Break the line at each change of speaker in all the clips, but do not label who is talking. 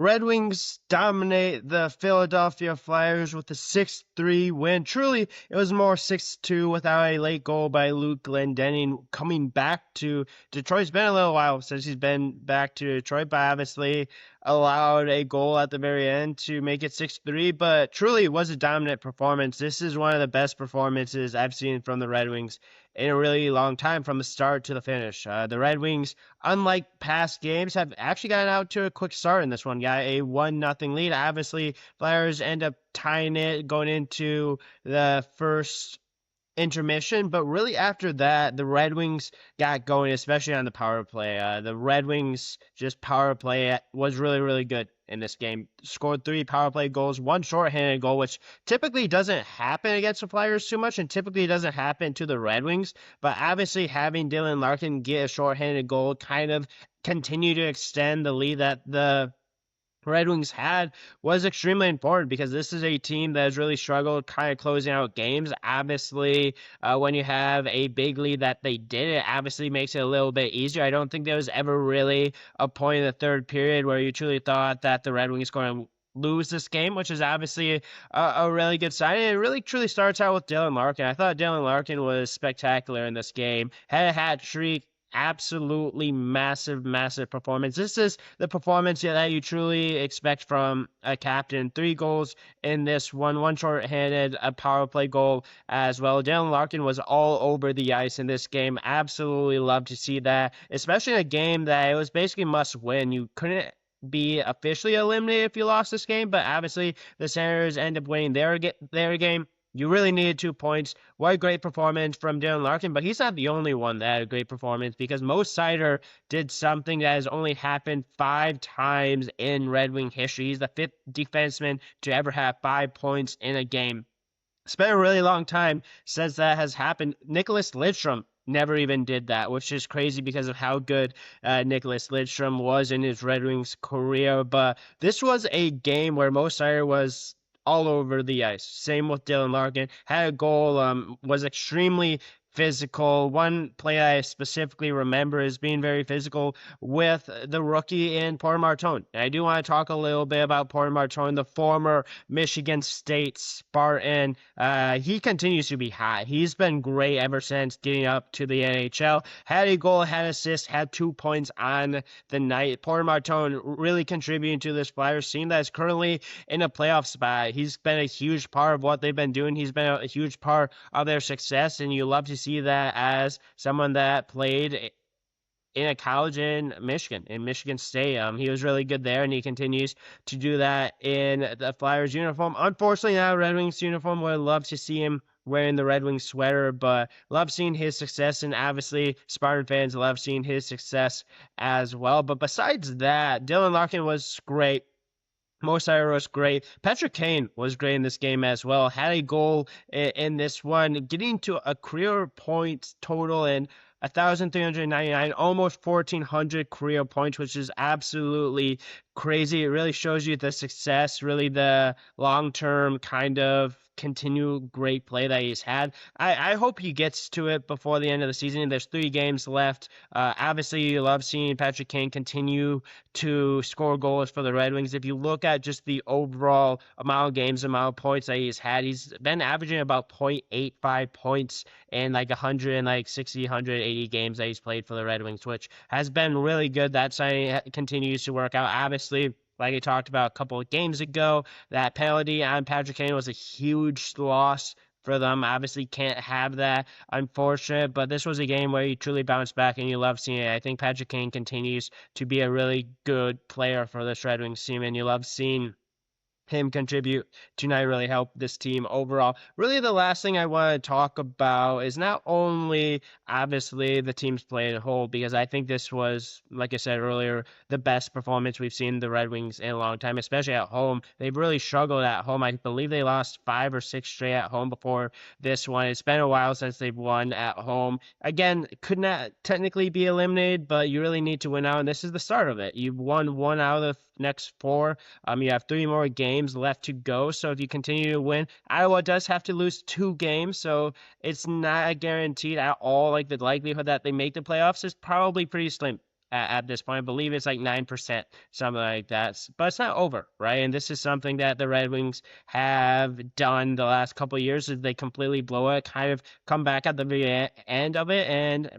Red Wings dominate the Philadelphia Flyers with a 6-3 win. Truly, it was more 6-2 without a late goal by Luke Glendening coming back to Detroit. It's been a little while since he's been back to Detroit, but obviously allowed a goal at the very end to make it 6-3. But truly, it was a dominant performance. This is one of the best performances I've seen from the Red Wings in a really long time from the start to the finish. The Red Wings, unlike past games, have actually gotten out to a quick start in this one. Got a 1-0 lead. Obviously, Flyers end up tying it going into the first intermission, but really after that, the Red Wings got going, especially on the power play. The Red Wings just power play was really, really good in this game. Scored 3 power play goals, 1 shorthanded goal, which typically doesn't happen against the Flyers too much, and typically doesn't happen to the Red Wings. But obviously, having Dylan Larkin get a shorthanded goal kind of continue to extend the lead that the Red Wings had was extremely important because this is a team that has really struggled kind of closing out games. Obviously, when you have a big lead that they did, it obviously makes it a little bit easier. I don't think there was ever really a point in the third period where you truly thought that the Red Wings going to lose this game, which is obviously a really good sign. And it really truly starts out with Dylan Larkin. I thought Dylan Larkin was spectacular in this game. Had a hat trick, absolutely massive, massive performance. This is the performance that you truly expect from a captain. 3 goals in this one short-handed, a power play goal as well. Dylan Larkin was all over the ice in this game. Absolutely love to see that, especially in a game that it was basically must win. You couldn't be officially eliminated if you lost this game, but obviously the Senators end up winning their game. You really needed 2 points. What a great performance from Dylan Larkin, but he's not the only one that had a great performance because Mo Seider did something that has only happened 5 times in Red Wing history. He's the 5th defenseman to ever have 5 points in a game. It's been a really long time since that has happened. Nicholas Lidstrom never even did that, which is crazy because of how good Nicholas Lidstrom was in his Red Wings career. But this was a game where Mo Seider was all over the ice. Same with Dylan Larkin. Had a goal, was extremely physical. One play I specifically remember is being very physical with the rookie in Porter Martone. And I do want to talk a little bit about Porter Martone, the former Michigan State Spartan. He continues to be high. He's been great ever since getting up to the NHL. Had a goal, had assist, had 2 points on the night. Porter Martone really contributing to this Flyers team that is currently in a playoff spot. He's been a huge part of what they've been doing. He's been a huge part of their success, and you love to see that as someone that played in a college in Michigan State. He was really good there, and he continues to do that in the Flyers uniform. Unfortunately, now Red Wings uniform. Would love to see him wearing the Red Wings sweater, but love seeing his success, and obviously Spartan fans love seeing his success as well. But besides that, Dylan Larkin was great. Mo Seider was great. Patrick Kane was great in this game as well. Had a goal in this one, getting to a career points total in 1,399, almost 1,400 career points, which is absolutely crazy. It really shows you the success, really the long-term kind of continued great play that he's had. I hope he gets to it before the end of the season. There's 3 games left. Obviously, you love seeing Patrick Kane continue to score goals for the Red Wings. If you look at just the overall amount of games, amount of points that he's had, he's been averaging about 0.85 points in like 160, 180 games that he's played for the Red Wings, which has been really good. That signing continues to work out. Obviously, like I talked about a couple of games ago, that penalty on Patrick Kane was a huge loss for them. Obviously can't have that, unfortunate, but this was a game where he truly bounced back, and you love seeing it. I think Patrick Kane continues to be a really good player for this Red Wings team, and you love seeing him contribute to not really help this team overall. Really, the last thing I want to talk about is not only obviously the team's play as a whole, because I think this was, like I said earlier, the best performance we've seen the Red Wings in a long time, especially at home. They've really struggled at home. I believe they lost 5 or 6 straight at home before this one. It's been a while since they've won at home. Again, could not technically be eliminated, but you really need to win out, and this is the start of it. You've won 1 out of the next 4. You have 3 more games left to go, so if you continue to win, Iowa does have to lose 2 games, so it's not guaranteed at all. Like, the likelihood that they make the playoffs is probably pretty slim. at this point. I believe it's like 9%, something like that. But it's not over, right? And this is something that the Red Wings have done the last couple of years, is they completely blow it, kind of come back at the very end of it, and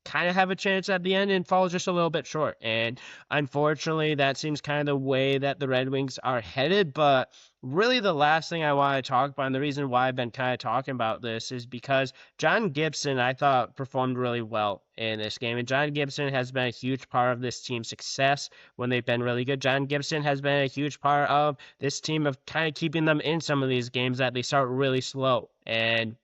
kind of have a chance at the end and fall just a little bit short. And unfortunately, that seems kind of the way that the Red Wings are headed. But really, the last thing I want to talk about, and the reason why I've been kind of talking about this, is because John Gibson, I thought, performed really well in this game. And John Gibson has been a huge part of this team's success when they've been really good. John Gibson has been a huge part of this team of kind of keeping them in some of these games that they start really slow. And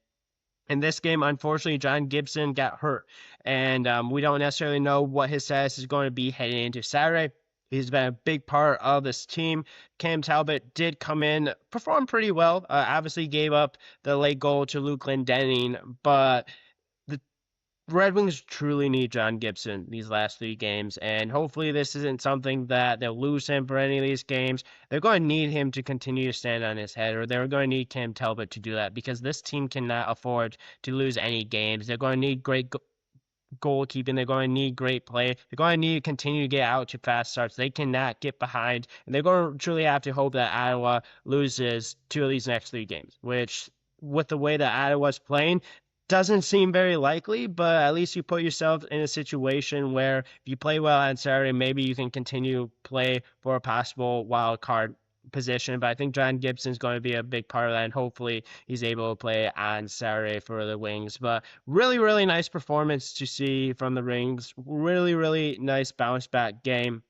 in this game, unfortunately, John Gibson got hurt, and we don't necessarily know what his status is going to be heading into Saturday. He's been a big part of this team. Cam Talbot did come in, perform pretty well. Obviously, gave up the late goal to Luke Glendening, but the Red Wings truly need John Gibson these last 3 games, and hopefully this isn't something that they'll lose him for any of these games. They're going to need him to continue to stand on his head, or they're going to need Cam Talbot to do that, because this team cannot afford to lose any games. They're going to need great goalkeeping. They're going to need great play. They're going to need to continue to get out to fast starts. They cannot get behind, and they're going to truly have to hope that Ottawa loses 2 of these next 3 games, which, with the way that Ottawa's playing, doesn't seem very likely, but at least you put yourself in a situation where if you play well on Saturday, maybe you can continue play for a possible wild card position. But I think John Gibson's going to be a big part of that, and hopefully he's able to play on Saturday for the Wings. But really, really nice performance to see from the Wings. Really, really nice bounce back game.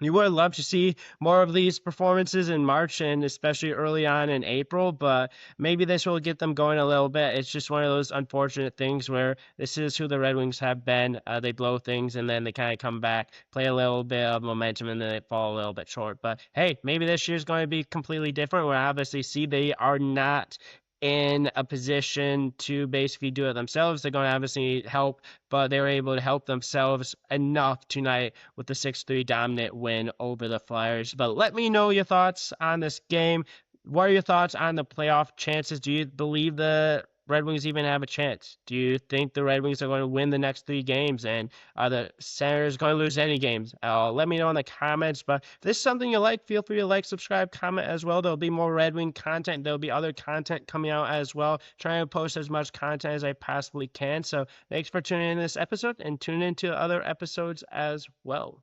You would love to see more of these performances in March and especially early on in April, but maybe this will get them going a little bit. It's just one of those unfortunate things where this is who the Red Wings have been. They blow things and then they kind of come back, play a little bit of momentum, and then they fall a little bit short. But hey, maybe this year's going to be completely different. We obviously see they are not in a position to basically do it themselves. They're going to obviously need help, but they were able to help themselves enough tonight with the 6-3 dominant win over the Flyers. But let me know your thoughts on this game. What are your thoughts on the playoff chances? Do you believe the Red Wings even have a chance? Do you think the Red Wings are going to win the next 3 games? And are the Senators going to lose any games? Let me know in the comments. But if this is something you like, feel free to like, subscribe, comment as well. There'll be more Red Wing content. There'll be other content coming out as well. Trying to post as much content as I possibly can. So thanks for tuning in to this episode, and tune into other episodes as well.